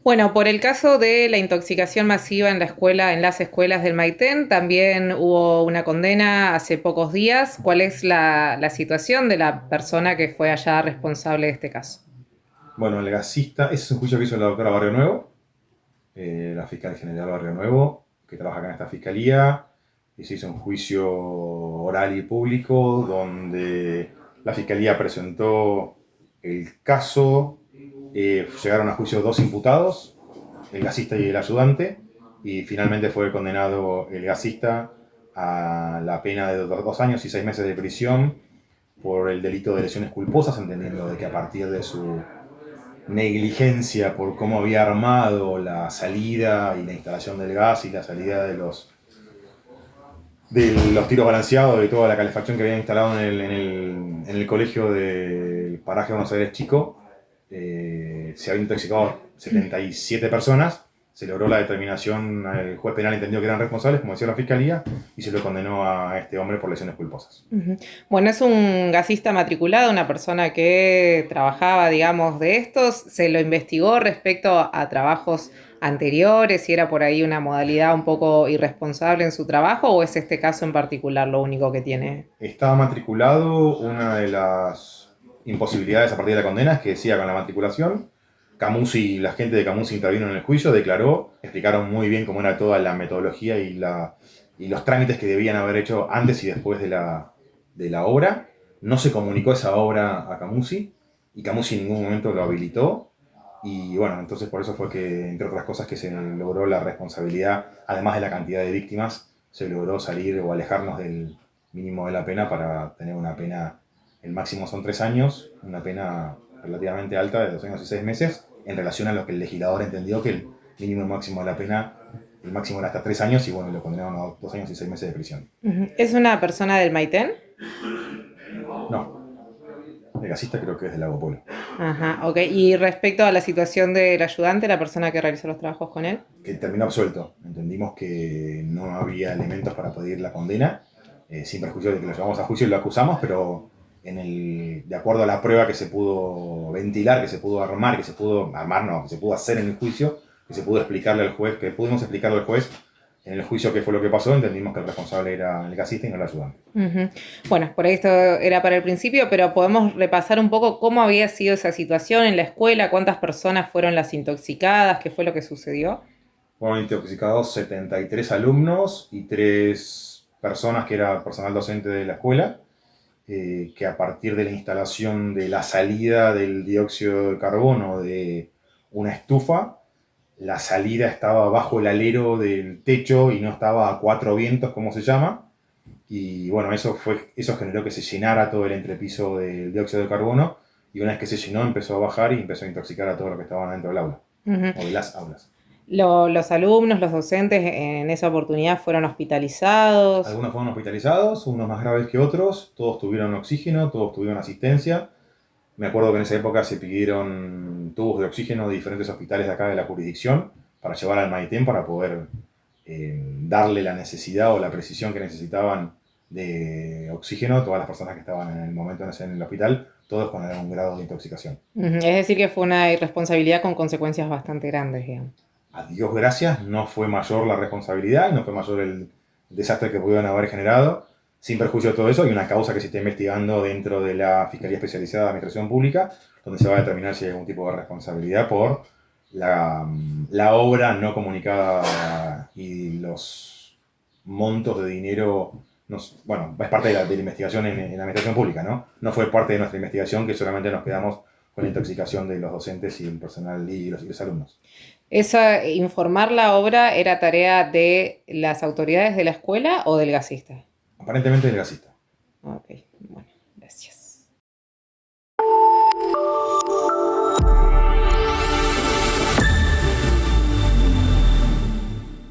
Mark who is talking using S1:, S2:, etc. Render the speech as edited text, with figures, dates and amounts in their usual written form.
S1: Bueno, por el caso de la intoxicación masiva en la escuela, en las escuelas del Maitén, también hubo una condena hace pocos días. ¿Cuál es la situación de la persona que fue allá responsable de este caso?
S2: Bueno, el gasista, ese es un juicio que hizo la doctora Barrio Nuevo, la fiscal general Barrio Nuevo, que trabaja acá en esta fiscalía, y se hizo un juicio oral y público donde la fiscalía presentó el caso, llegaron a juicio dos imputados, el gasista y el ayudante, y finalmente fue condenado el gasista a la pena de 2 años y 6 meses de prisión por el delito de lesiones culposas, entendiendo de que a partir de su negligencia por cómo había armado la salida y la instalación del gas y la salida de los tiros balanceados y toda la calefacción que habían instalado en el colegio del paraje Buenos Aires Chico, se habían intoxicado 77 personas. Se logró la determinación, el juez penal entendió que eran responsables, como decía la fiscalía, y se lo condenó a este hombre por lesiones culposas.
S1: Ujú. Bueno, es un gasista matriculado, una persona que trabajaba, digamos, de estos. ¿Se lo investigó respecto a trabajos anteriores, si era por ahí una modalidad un poco irresponsable en su trabajo o es este caso en particular lo único que tiene?
S2: Estaba matriculado, una de las imposibilidades a partir de la condena es que siga con la matriculación. Camusi, la gente de Camusi intervino en el juicio, declaró, explicaron muy bien cómo era toda la metodología y los trámites que debían haber hecho antes y después de la obra. No se comunicó esa obra a Camusi y Camusi en ningún momento lo habilitó. Y bueno, entonces por eso fue que, entre otras cosas, que se logró la responsabilidad, además de la cantidad de víctimas, se logró salir o alejarnos del mínimo de la pena para tener una pena, el máximo son 3 años, una pena relativamente alta de 2 años y 6 meses, en relación a lo que el legislador entendió que el mínimo y máximo de la pena, el máximo era hasta 3 años y bueno, lo condenaron a 2 años y 6 meses de prisión.
S1: Ujú. ¿Es una persona del Maitén?
S2: No, el gasista creo que es del Lago Polo.
S1: Ajá, ok. Y respecto a la situación del ayudante, la persona que realizó los trabajos con él.
S2: Que terminó absuelto. Entendimos que no había elementos para pedir la condena, sin perjuicio de que lo llevamos a juicio y lo acusamos, pero de acuerdo a la prueba que se pudo ventilar, que se pudo armar, no, que se pudo hacer en el juicio, que se pudo explicarle al juez, que pudimos explicarle al juez en el juicio qué fue lo que pasó, entendimos que el responsable era el gasista y no el ayudante.
S1: Ujú. Bueno, por ahí esto era para el principio, pero podemos repasar un poco cómo había sido esa situación en la escuela, cuántas personas fueron las intoxicadas, qué fue lo que sucedió.
S2: Fueron intoxicados 73 alumnos y 3 personas que era personal docente de la escuela, que a partir de la instalación de la salida del dióxido de carbono de una estufa, la salida estaba bajo el alero del techo y no estaba a cuatro vientos, como se llama. Y bueno, eso generó que se llenara todo el entrepiso del dióxido de carbono. Y una vez que se llenó, empezó a bajar y empezó a intoxicar a todos los que estaban dentro del aula,
S1: Ujú.
S2: o de las aulas.
S1: Los alumnos, los docentes en esa oportunidad fueron hospitalizados.
S2: Algunos fueron hospitalizados, unos más graves que otros, todos tuvieron oxígeno, todos tuvieron asistencia. Me acuerdo que en esa época se pidieron tubos de oxígeno de diferentes hospitales de acá de la jurisdicción para llevar al Maitén para poder darle la necesidad o la precisión que necesitaban de oxígeno a todas las personas que estaban en el momento en el hospital, todos con algún grado de intoxicación.
S1: Ujú. Es decir, que fue una irresponsabilidad con consecuencias bastante grandes, digamos.
S2: A Dios gracias, no fue mayor la responsabilidad y no fue mayor el desastre que pudieron haber generado. Sin perjuicio de todo eso, hay una causa que se está investigando dentro de la Fiscalía Especializada de Administración Pública, donde se va a determinar si hay algún tipo de responsabilidad por la obra no comunicada y los montos de dinero. Bueno, es parte de la investigación en la Administración Pública, ¿no? No fue parte de nuestra investigación, que solamente nos quedamos con la intoxicación de los docentes y el personal y los alumnos.
S1: ¿Esa, informar la obra era tarea de las autoridades de la escuela o del gasista?
S2: Aparentemente el gasista.
S1: Ok.